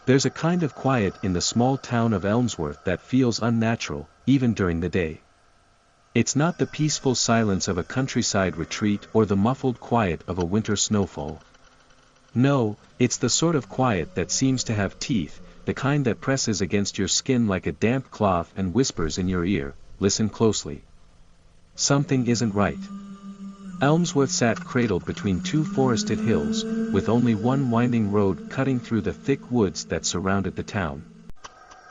There's a kind of quiet in the small town of Elmsworth that feels unnatural, even during the day. It's not the peaceful silence of a countryside retreat or the muffled quiet of a winter snowfall. No, it's the sort of quiet that seems to have teeth, the kind that presses against your skin like a damp cloth and whispers in your ear, "Listen closely. Something isn't right." Elmsworth sat cradled between two forested hills, with only one winding road cutting through the thick woods that surrounded the town.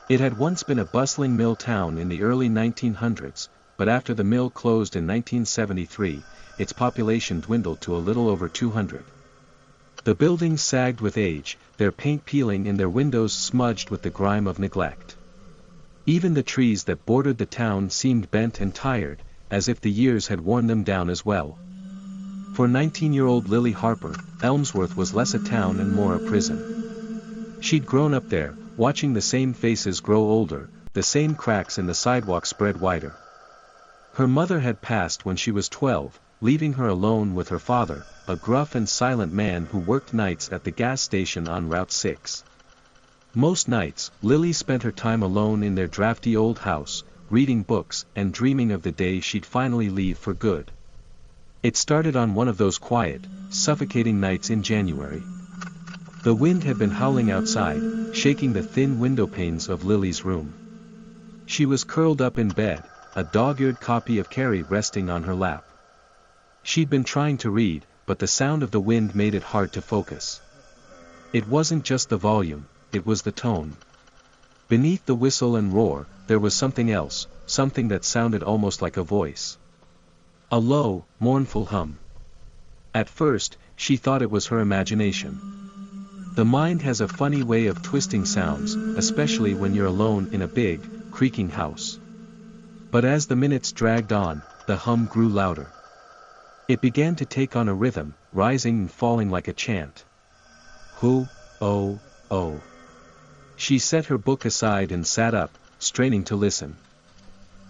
It had once been a bustling mill town in the early 1900s, but after the mill closed in 1973, its population dwindled to a little over 200. The buildings sagged with age, their paint peeling and their windows smudged with the grime of neglect. Even the trees that bordered the town seemed bent and tired, as if the years had worn them down as well. For 19-year-old Lily Harper, Elmsworth was less a town and more a prison. She'd grown up there, watching the same faces grow older, the same cracks in the sidewalk spread wider. Her mother had passed when she was 12, leaving her alone with her father, a gruff and silent man who worked nights at the gas station on Route 6. Most nights, Lily spent her time alone in their drafty old house, reading books and dreaming of the day she'd finally leave for good. It started on one of those quiet, suffocating nights in January. The wind had been howling outside, shaking the thin window panes of Lily's room. She was curled up in bed, a dog-eared copy of Carrie resting on her lap. She'd been trying to read, but the sound of the wind made it hard to focus. It wasn't just the volume, it was the tone. Beneath the whistle and roar, there was something else, something that sounded almost like a voice. A low, mournful hum. At first, she thought it was her imagination. The mind has a funny way of twisting sounds, especially when you're alone in a big, creaking house. But as the minutes dragged on, the hum grew louder. It began to take on a rhythm, rising and falling like a chant. Who, oh, oh. She set her book aside and sat up, straining to listen.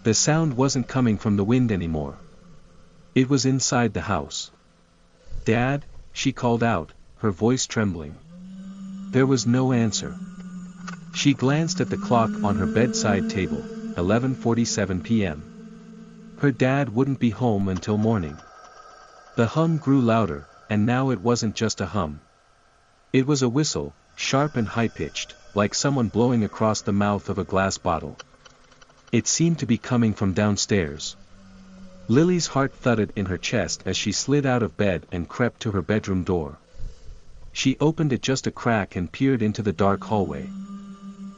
The sound wasn't coming from the wind anymore. It was inside the house. "Dad?" she called out, her voice trembling. There was no answer. She glanced at the clock on her bedside table, 11:47 p.m. Her dad wouldn't be home until morning. The hum grew louder, and now it wasn't just a hum. It was a whistle, sharp and high-pitched, like someone blowing across the mouth of a glass bottle. It seemed to be coming from downstairs. Lily's heart thudded in her chest as she slid out of bed and crept to her bedroom door. She opened it just a crack and peered into the dark hallway.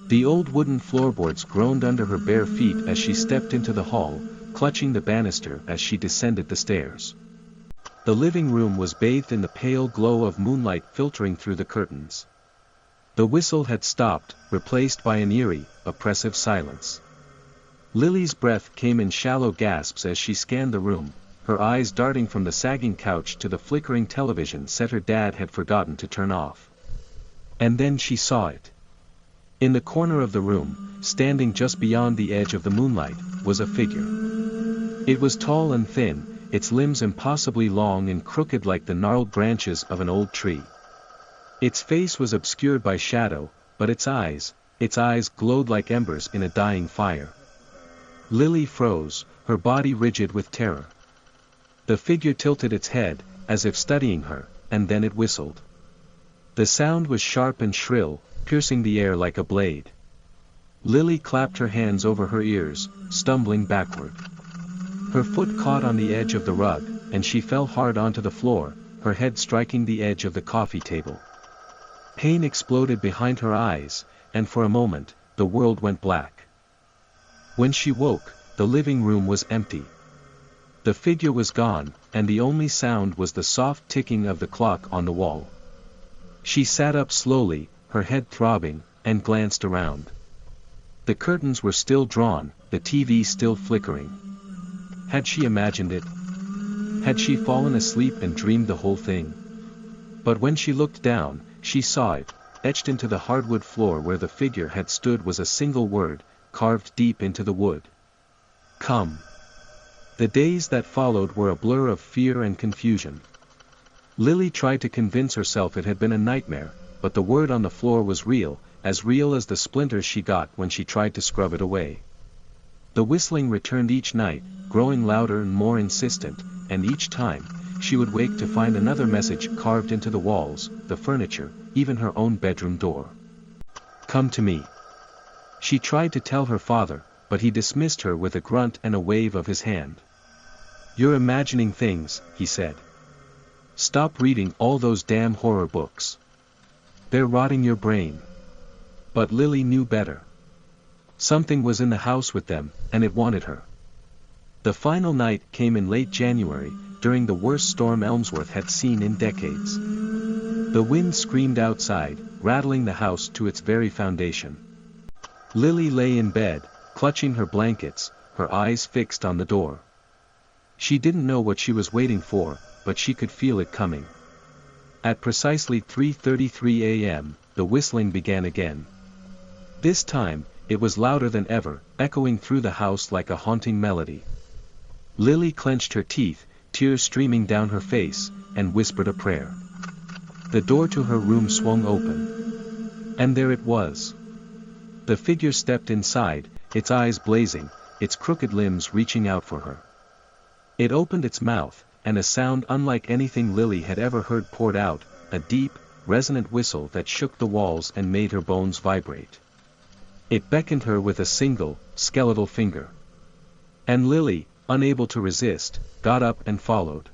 The old wooden floorboards groaned under her bare feet as she stepped into the hall, clutching the banister as she descended the stairs. The living room was bathed in the pale glow of moonlight filtering through the curtains. The whistle had stopped, replaced by an eerie, oppressive silence. Lily's breath came in shallow gasps as she scanned the room, her eyes darting from the sagging couch to the flickering television set her dad had forgotten to turn off. And then she saw it. In the corner of the room, standing just beyond the edge of the moonlight, was a figure. It was tall and thin, its limbs impossibly long and crooked like the gnarled branches of an old tree. Its face was obscured by shadow, but its eyes glowed like embers in a dying fire. Lily froze, her body rigid with terror. The figure tilted its head, as if studying her, and then it whistled. The sound was sharp and shrill, piercing the air like a blade. Lily clapped her hands over her ears, stumbling backward. Her foot caught on the edge of the rug, and she fell hard onto the floor, her head striking the edge of the coffee table. Pain exploded behind her eyes, and for a moment, the world went black. When she woke, the living room was empty. The figure was gone, and the only sound was the soft ticking of the clock on the wall. She sat up slowly, her head throbbing, and glanced around. The curtains were still drawn, the TV still flickering. Had she imagined it? Had she fallen asleep and dreamed the whole thing? But when she looked down, she saw it, etched into the hardwood floor where the figure had stood was a single word, carved deep into the wood. Come. The days that followed were a blur of fear and confusion. Lily tried to convince herself it had been a nightmare, but the word on the floor was real, as real as the splinters she got when she tried to scrub it away. The whistling returned each night, growing louder and more insistent, and each time, she would wake to find another message carved into the walls, the furniture, even her own bedroom door. "Come to me." She tried to tell her father, but he dismissed her with a grunt and a wave of his hand. "You're imagining things," he said. "Stop reading all those damn horror books. They're rotting your brain." But Lily knew better. Something was in the house with them, and it wanted her. The final night came in late January, during the worst storm Elmsworth had seen in decades. The wind screamed outside, rattling the house to its very foundation. Lily lay in bed, clutching her blankets, her eyes fixed on the door. She didn't know what she was waiting for, but she could feel it coming. At precisely 3:33 a.m., the whistling began again. This time, it was louder than ever, echoing through the house like a haunting melody. Lily clenched her teeth, tears streaming down her face, and whispered a prayer. The door to her room swung open. And there it was. The figure stepped inside, its eyes blazing, its crooked limbs reaching out for her. It opened its mouth, and a sound unlike anything Lily had ever heard poured out, a deep, resonant whistle that shook the walls and made her bones vibrate. It beckoned her with a single, skeletal finger. And Lily, unable to resist, got up and followed.